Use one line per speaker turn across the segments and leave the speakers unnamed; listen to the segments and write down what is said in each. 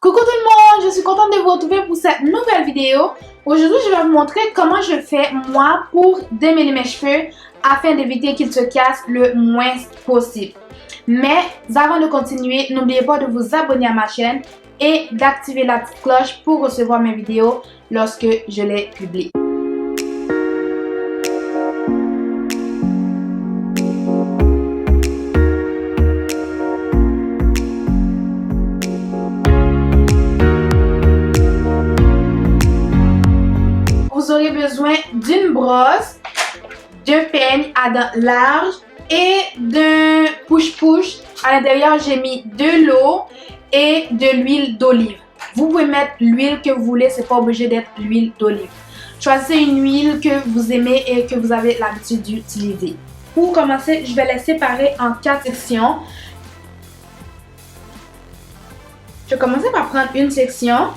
Coucou tout le monde, je suis contente de vous retrouver pour cette nouvelle vidéo. Aujourd'hui, je vais vous montrer comment je fais moi pour démêler mes cheveux afin d'éviter qu'ils se cassent le moins possible. Mais avant de continuer, n'oubliez pas de vous abonner à ma chaîne et d'activer la petite cloche pour recevoir mes vidéos lorsque je les publie. Vous aurez besoin d'une brosse, d'un peigne à dents larges et d'un push-push. À l'intérieur, j'ai mis de l'eau et de l'huile d'olive. Vous pouvez mettre l'huile que vous voulez, c'est pas obligé d'être l'huile d'olive. Choisissez une huile que vous aimez et que vous avez l'habitude d'utiliser. Pour commencer, je vais les séparer en 4 sections. Je vais commencer par prendre une section.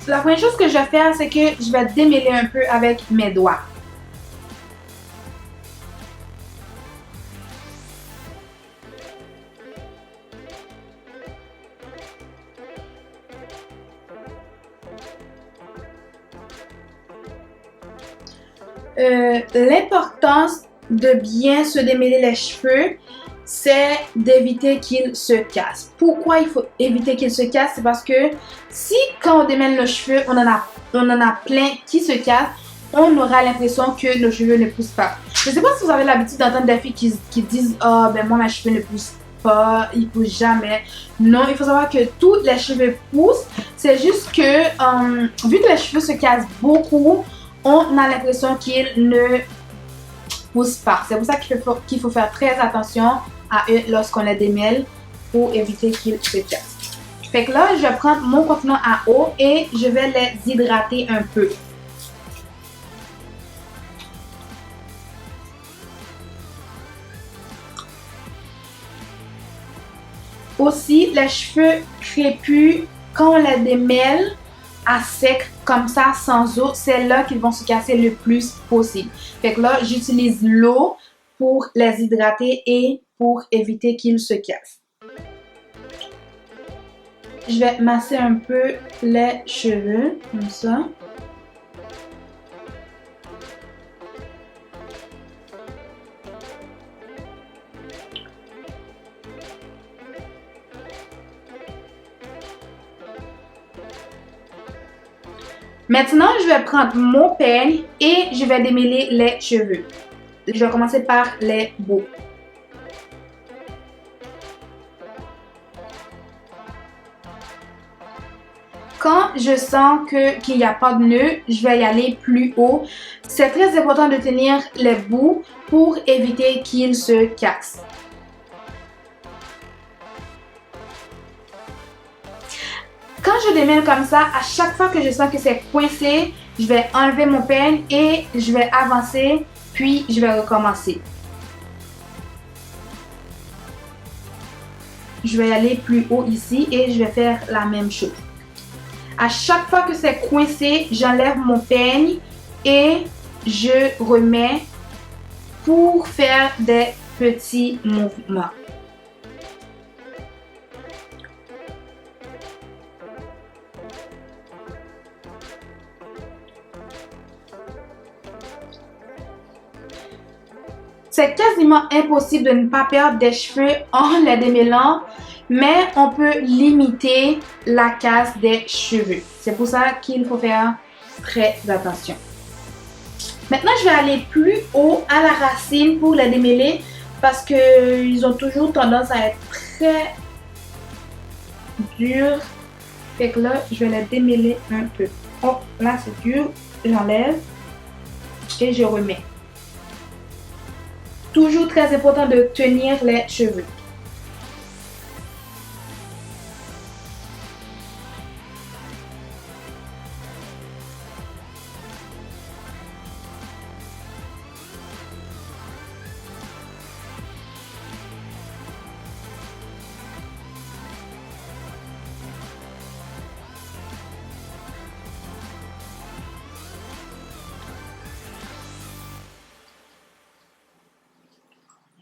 La première chose que je vais faire, c'est que je vais démêler un peu avec mes doigts. L'importance de bien se démêler les cheveux, c'est d'éviter qu'ils se cassent. Pourquoi il faut éviter qu'ils se cassent? C'est parce que si quand on démêle nos cheveux, on en a plein qui se cassent, on aura l'impression que nos cheveux ne poussent pas. Je ne sais pas si vous avez l'habitude d'entendre des filles qui disent « Oh, ben moi, mes cheveux ne poussent pas, ils poussent jamais. » Non, il faut savoir que tous les cheveux poussent. C'est juste que, vu que les cheveux se cassent beaucoup, on a l'impression qu'ils ne poussent pas. C'est pour ça qu'il faut faire très attention à eux lorsqu'on les démêle pour éviter qu'ils se cassent. Fait que là, je vais prendre mon contenant à eau et je vais les hydrater un peu. Aussi, les cheveux crépus, quand on les démêle à sec, comme ça, sans eau, c'est là qu'ils vont se casser le plus possible. Fait que là, j'utilise l'eau pour les hydrater et pour éviter qu'ils se cassent. Je vais masser un peu les cheveux, comme ça. Maintenant, je vais prendre mon peigne et je vais démêler les cheveux. Je vais commencer par les bouts. Quand je sens qu'il n'y a pas de nœud, je vais y aller plus haut. C'est très important de tenir les bouts pour éviter qu'ils se cassent. Quand je démêle comme ça, à chaque fois que je sens que c'est coincé, je vais enlever mon peigne et je vais avancer, puis je vais recommencer. Je vais aller plus haut ici et je vais faire la même chose. À chaque fois que c'est coincé, j'enlève mon peigne et je remets pour faire des petits mouvements. C'est quasiment impossible de ne pas perdre des cheveux en les démêlant, mais on peut limiter la casse des cheveux. C'est pour ça qu'il faut faire très attention. Maintenant, je vais aller plus haut à la racine pour les démêler parce qu'ils ont toujours tendance à être très durs. Fait que là, je vais les démêler un peu. Oh, là c'est dur. J'enlève et je remets. Toujours très important de tenir les cheveux.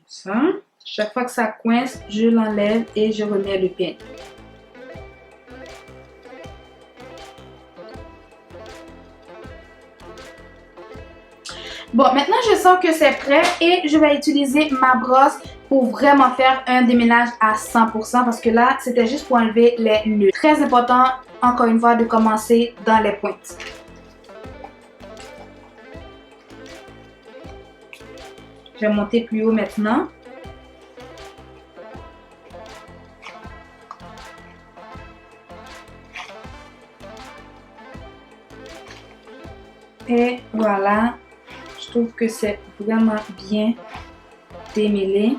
Ça, Chaque fois que ça coince, je l'enlève et je remets le peigne. Bon, maintenant je sens que c'est prêt et je vais utiliser ma brosse pour vraiment faire un déménage à 100% parce que là, c'était juste pour enlever les nœuds. Très important, encore une fois, de commencer dans les pointes. Je vais monter plus haut maintenant. Et voilà. Je trouve que c'est vraiment bien démêlé.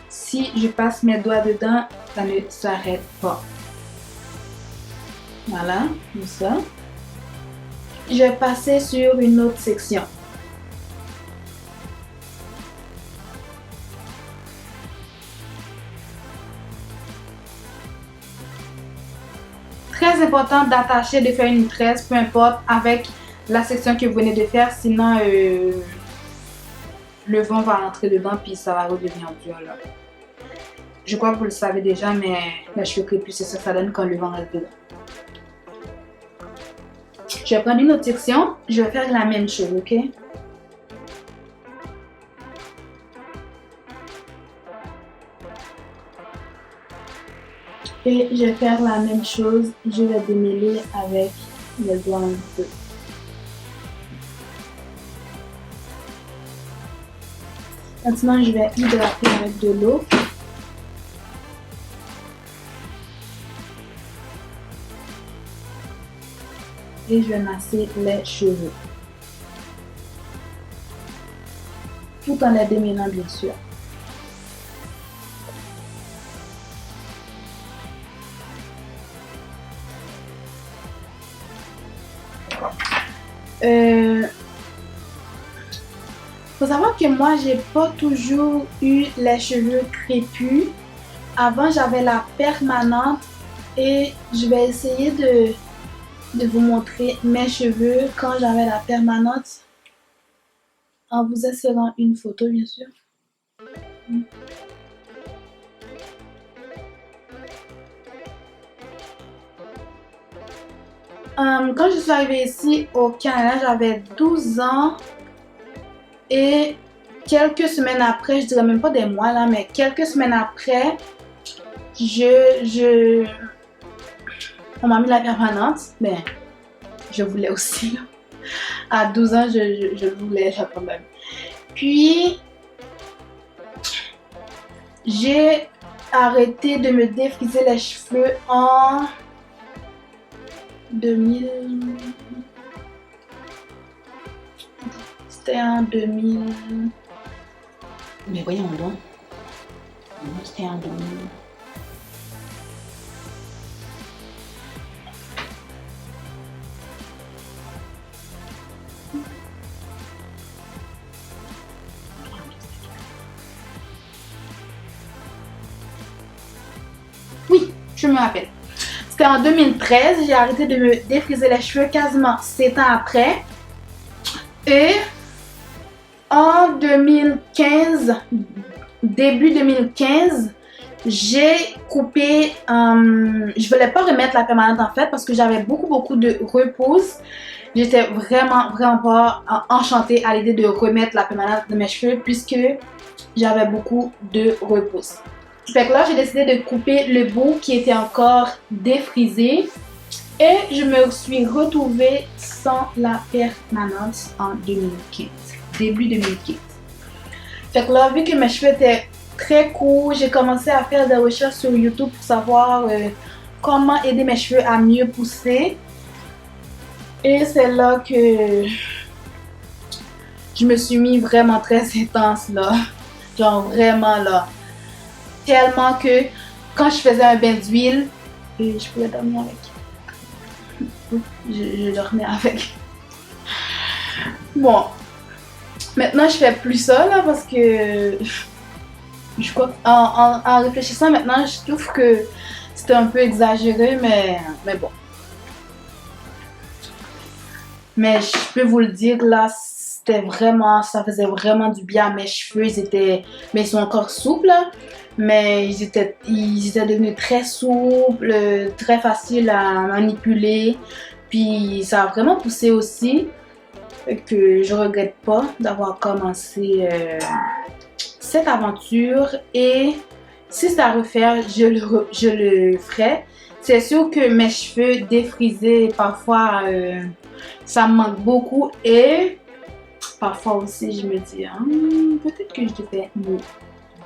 Si je passe mes doigts dedans, ça ne s'arrête pas. Voilà, comme ça. Je vais passer sur une autre section. Très important d'attacher, de faire une tresse, peu importe, avec la section que vous venez de faire, sinon le vent va rentrer dedans puis ça va redevenir dur là. Je crois que vous le savez déjà, mais les cheveux crépus, c'est ça que ça donne quand le vent reste dedans. Je vais prendre une autre section, je vais faire la même chose, ok? Et je vais faire la même chose, je vais démêler avec les doigts un peu. Maintenant, je vais hydrater avec de l'eau. Et je vais masser les cheveux. Tout en les démêlant, bien sûr. Faut savoir que moi, j'ai pas toujours eu les cheveux crépus. Avant, j'avais la permanente et je vais essayer de vous montrer mes cheveux quand j'avais la permanente en vous insérant une photo, bien sûr. Quand je suis arrivée ici au Canada, j'avais 12 ans et quelques semaines après, je dirais même pas des mois là, mais quelques semaines après, on m'a mis la permanente, mais je voulais aussi là. À 12 ans, je voulais quand même. Puis, j'ai arrêté de me défriser les cheveux en 2000. C'était en 2000. Mais voyons donc. C'était en 2000. Oui, je me rappelle. C'était en 2013, j'ai arrêté de me défriser les cheveux quasiment 7 ans après. Et en 2015, début 2015, j'ai coupé, je voulais pas remettre la permanente en fait parce que j'avais beaucoup de repousse. J'étais vraiment pas enchantée à l'idée de remettre la permanente de mes cheveux puisque j'avais beaucoup de repousse. Fait que là, j'ai décidé de couper le bout qui était encore défrisé. Et je me suis retrouvée sans la permanente en 2015. Début 2015. Fait que là, vu que mes cheveux étaient très courts, j'ai commencé à faire des recherches sur YouTube pour savoir comment aider mes cheveux à mieux pousser. Et c'est là que je me suis mis vraiment très intense là. Genre vraiment là. Tellement que quand je faisais un bain d'huile, je pouvais dormir avec. Je dormais avec. Bon. Maintenant, je fais plus ça là parce que je crois en réfléchissant maintenant, je trouve que c'était un peu exagéré, mais bon. Mais je peux vous le dire là, ça faisait vraiment du bien à mes cheveux. Mais ils sont encore souples, mais ils étaient devenus très souples, très faciles à manipuler. Puis ça a vraiment poussé aussi que je regrette pas d'avoir commencé cette aventure. Et si c'est à refaire, je le ferai. C'est sûr que mes cheveux défrisés, parfois, ça me manque beaucoup. Et parfois aussi, je me dis, peut-être que je devrais me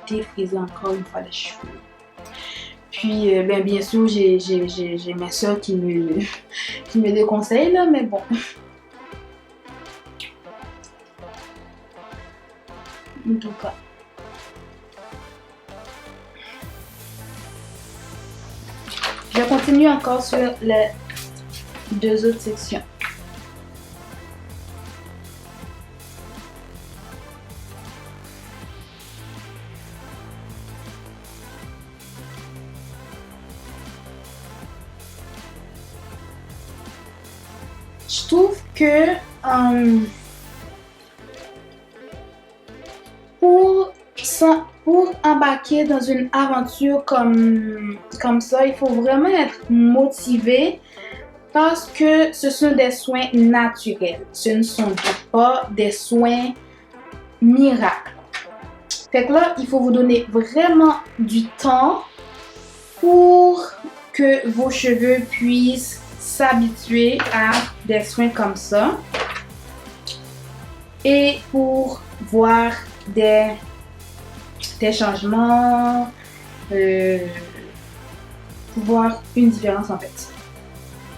défriser encore une fois les cheveux. Puis, bien sûr, j'ai mes soeurs qui qui me déconseillent, là, mais bon. En tout cas. Je continue encore sur les deux autres sections. Je trouve que pour embarquer dans une aventure comme ça, il faut vraiment être motivé parce que ce sont des soins naturels. Ce ne sont pas des soins miracles. Fait que là, il faut vous donner vraiment du temps pour que vos cheveux puissent s'habituer à des soins comme ça et pour voir des changements, pour voir une différence en fait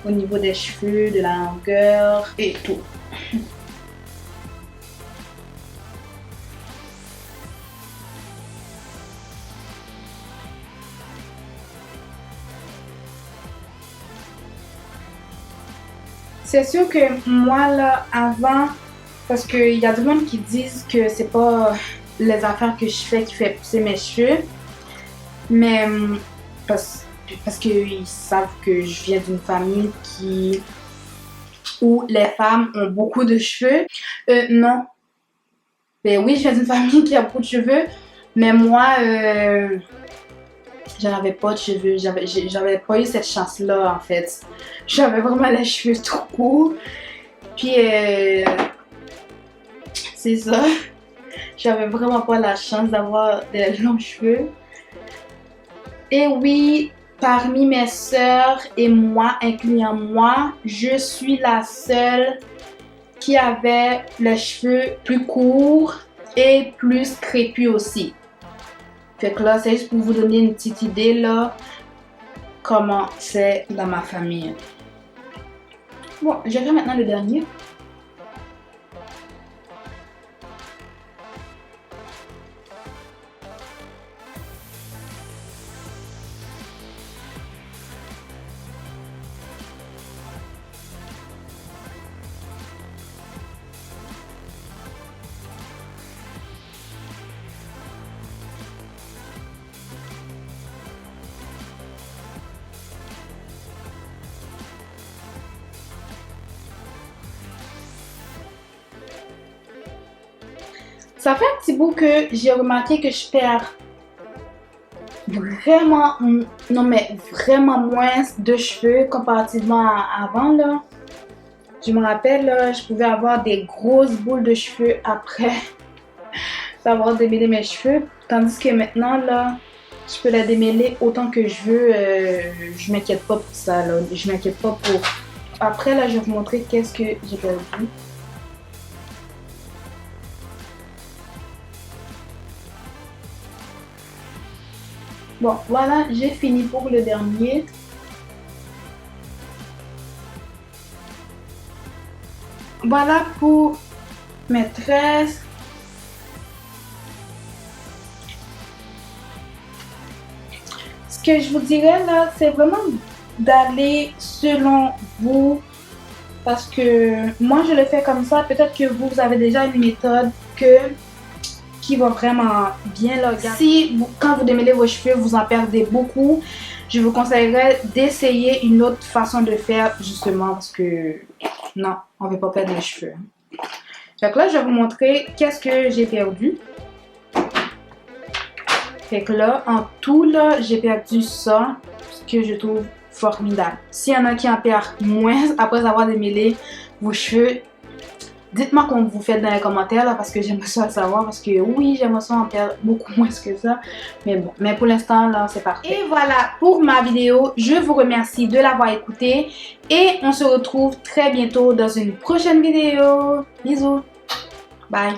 au niveau des cheveux, de la longueur et tout. C'est sûr que moi là avant, parce qu'il y a du monde qui disent que c'est pas les affaires que je fais qui fait pousser mes cheveux, mais parce qu'ils savent que je viens d'une famille où les femmes ont beaucoup de cheveux. Non. Ben oui, je viens d'une famille qui a beaucoup de cheveux, mais moi, j'en avais pas de cheveux. J'avais pas eu cette chance-là, en fait. J'avais vraiment les cheveux trop courts. Puis, c'est ça. J'avais vraiment pas la chance d'avoir des longs cheveux. Et oui, parmi mes sœurs et moi, incluant moi, je suis la seule qui avait les cheveux plus courts et plus crépus aussi. Fait que là, c'est juste pour vous donner une petite idée là, comment c'est dans ma famille. Bon, je vais maintenant le dernier. Ça fait un petit bout que j'ai remarqué que je perds vraiment, non mais vraiment moins de cheveux comparativement à avant là. Je me rappelle, là, je pouvais avoir des grosses boules de cheveux après avoir démêlé mes cheveux. Tandis que maintenant, là, je peux la démêler autant que je veux. Je m'inquiète pas pour ça, là. Je m'inquiète pas pour... Après, là, je vais vous montrer qu'est-ce que j'ai perdu. Bon, voilà, j'ai fini pour le dernier. Voilà pour mes tresses. Ce que je vous dirais là, c'est vraiment d'aller selon vous. Parce que moi, je le fais comme ça. Peut-être que vous avez déjà une méthode qui va vraiment bien là. Si quand vous démêlez vos cheveux, vous en perdez beaucoup, je vous conseillerais d'essayer une autre façon de faire justement parce que non, on ne veut pas perdre les cheveux. Donc là, je vais vous montrer qu'est-ce que j'ai perdu. Fait que là, en tout, là, j'ai perdu ça, ce que je trouve formidable. S'il y en a qui en perdent moins après avoir démêlé vos cheveux, dites-moi comment vous faites dans les commentaires, là, parce que j'aimerais ça le savoir, parce que oui, j'aimerais ça en perdre beaucoup moins que ça. Mais bon, mais pour l'instant, là, c'est parfait. Et voilà pour ma vidéo. Je vous remercie de l'avoir écoutée. Et on se retrouve très bientôt dans une prochaine vidéo. Bisous. Bye.